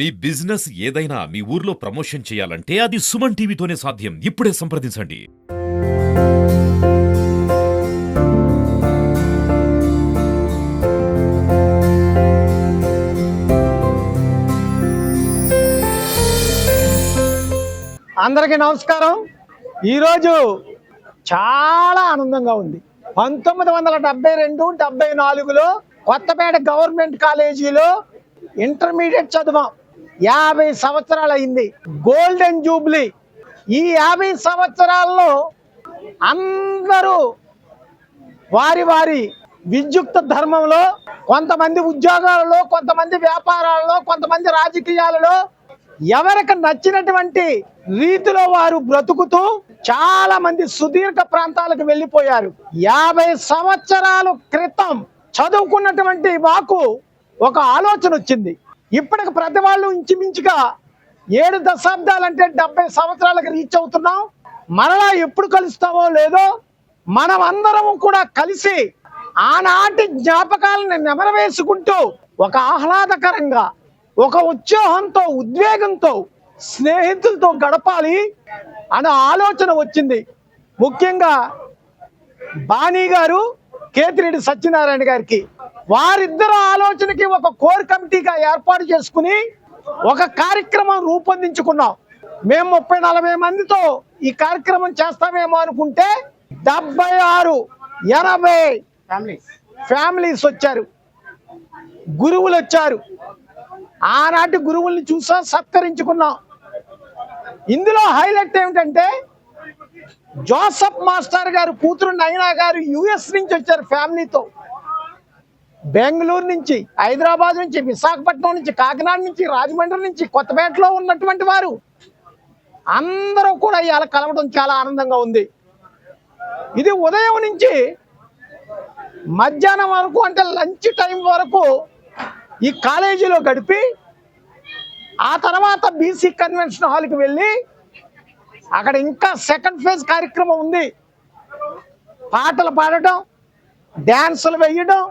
మీ business ఏదైనా మీ ఊర్లో promotion చేయాలంటే అది సుమన్ టీవీతోనే సాధ్యం. ఇప్పుడే సంప్రదించండి. అందరికీ నమస్కారం. ఈరోజు చాలా ఆనందంగా ఉంది. 1972-74లో కొత్తపేట గవర్నమెంట్ కాలేజీలో ఇంటర్మీడియట్ చదివాం. 50 సంవత్సరాలు అయింది. Golden Jubilee. ఈ 50 సంవత్సరాల్లో అందరూ వారి వారి విద్యుక్త ధర్మంలో, కొంతమంది ఉద్యోగాలలో, కొంతమంది వ్యాపారాలలో, కొంతమంది రాజకీయాలలో ఎవరికి నచ్చినటువంటి రీతిలో వారు బ్రతుకుతూ చాలా మంది సుదీర్ఘ ప్రాంతాలకు వెళ్ళిపోయారు. 50 సంవత్సరాల క్రితం చదువుకున్నటువంటి మాకు ఒక ఆలోచన వచ్చింది. ఇప్పటికి ప్రతి వాళ్ళు ఇంచుమించుగా 7 దశాబ్దాలంటే 70 సంవత్సరాలకు రీచ్ అవుతున్నాం. మరలా ఎప్పుడు కలుస్తామో లేదో మనం అందరం కూడా కలిసి ఆనాటి జ్ఞాపకాలను నెమరవేసుకుంటూ ఒక ఆహ్లాదకరంగా, ఒక ఉత్సాహంతో, ఉద్వేగంతో స్నేహితులతో గడపాలి అనే ఆలోచన వచ్చింది. ముఖ్యంగా బాణీ గారు, కేతిరెడ్డి సత్యనారాయణ గారికి, వారిద్దరు ఆలోచనకి ఒక కోర్ కమిటీగా ఏర్పాటు చేసుకుని ఒక కార్యక్రమం రూపొందించుకున్నాం. మేము 30-40 మందితో ఈ కార్యక్రమం చేస్తామేమో అనుకుంటే 76-80 ఫ్యామిలీస్ వచ్చారు, గురువులు వచ్చారు. ఆనాటి గురువుల్ని చూసాం, సత్కరించుకున్నాం. ఇందులో హైలైట్ ఏమిటంటే జోసఫ్ మాస్టర్ గారు కూతురు నైనా గారు యుఎస్ నుంచి వచ్చారు ఫ్యామిలీతో. బెంగళూరు నుంచి, హైదరాబాద్ నుంచి, విశాఖపట్నం నుంచి, కాకినాడ నుంచి, రాజమండ్రి నుంచి, కొత్తపేటలో ఉన్నటువంటి వారు అందరూ కూడా ఇవాళ కలవడం చాలా ఆనందంగా ఉంది. ఇది ఉదయం నుంచి మధ్యాహ్నం వరకు, అంటే లంచ్ టైం వరకు ఈ కాలేజీలో గడిపి ఆ తర్వాత బీసీ కన్వెన్షన్ హాల్కి వెళ్ళి అక్కడ ఇంకా సెకండ్ ఫేజ్ కార్యక్రమం ఉంది. పాటలు పాడటం, డ్యాన్సులు వేయడం,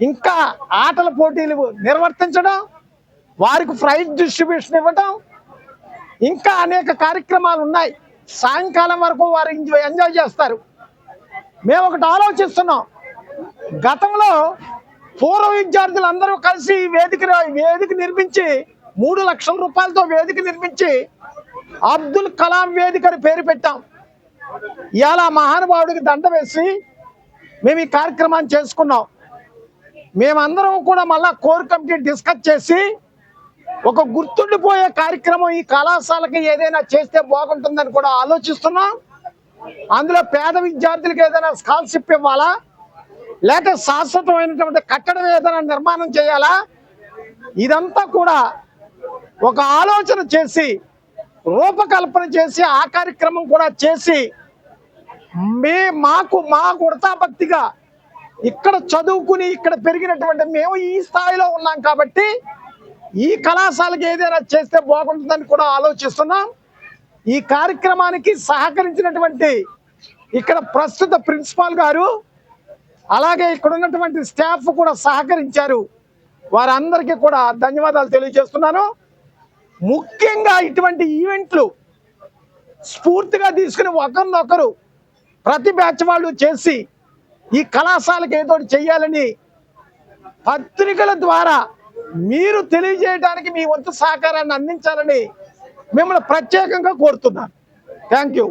ఇంకా ఆటల పోటీలు నిర్వర్తించడం, వారికి ప్రైజ్ డిస్ట్రిబ్యూషన్ ఇవ్వడం, ఇంకా అనేక కార్యక్రమాలు ఉన్నాయి. సాయంకాలం వరకు వారు ఎంజాయ్ చేస్తారు. మేము ఒకటి ఆలోచిస్తున్నాం. గతంలో పూర్వ విద్యార్థులు అందరూ కలిసి వేదిక నిర్మించి 3 లక్షల రూపాయలతో వేదిక నిర్మించి అబ్దుల్ కలాం వేదిక అని పేరు పెట్టాం. ఇవాళ మహానుభావుడికి దండ వేసి మేము ఈ కార్యక్రమాన్ని చేసుకున్నాం. మేమందరం కూడా మళ్ళా కోర్ కమిటీ డిస్కస్ చేసి ఒక గుర్తుండిపోయే కార్యక్రమం ఈ కళాశాలకి ఏదైనా చేస్తే బాగుంటుందని కూడా ఆలోచిస్తున్నాం. అందులో పేద విద్యార్థులకు ఏదైనా స్కాలర్షిప్ ఇవ్వాలా, లేకపోతే శాశ్వతమైనటువంటి కట్టడం ఏదైనా నిర్మాణం చేయాలా, ఇదంతా కూడా ఒక ఆలోచన చేసి రూపకల్పన చేసి ఆ కార్యక్రమం కూడా చేసి మా వృతాభక్తిగా ఇక్కడ చదువుకుని ఇక్కడ పెరిగినటువంటి మేము ఈ స్థాయిలో ఉన్నాం కాబట్టి ఈ కళాశాలకి ఏదైనా చేస్తే బాగుంటుందని కూడా ఆలోచిస్తున్నాం. ఈ కార్యక్రమానికి సహకరించినటువంటి ఇక్కడ ప్రస్తుత ప్రిన్సిపాల్ గారు, అలాగే ఇక్కడ ఉన్నటువంటి స్టాఫ్ కూడా సహకరించారు. వారందరికీ కూడా ధన్యవాదాలు తెలియజేస్తున్నాను. ముఖ్యంగా ఇటువంటి ఈవెంట్లు స్ఫూర్తిగా తీసుకుని ఒకరినొకరు ప్రతి బ్యాచ్ వాళ్ళు చేసి ఈ కళాశాలకు ఏదో చెయ్యాలని పత్రికల ద్వారా మీరు తెలియజేయడానికి మీ వంతు సహకారాన్ని అందించాలని మిమ్మల్ని ప్రత్యేకంగా కోరుతున్నాను. Thank you.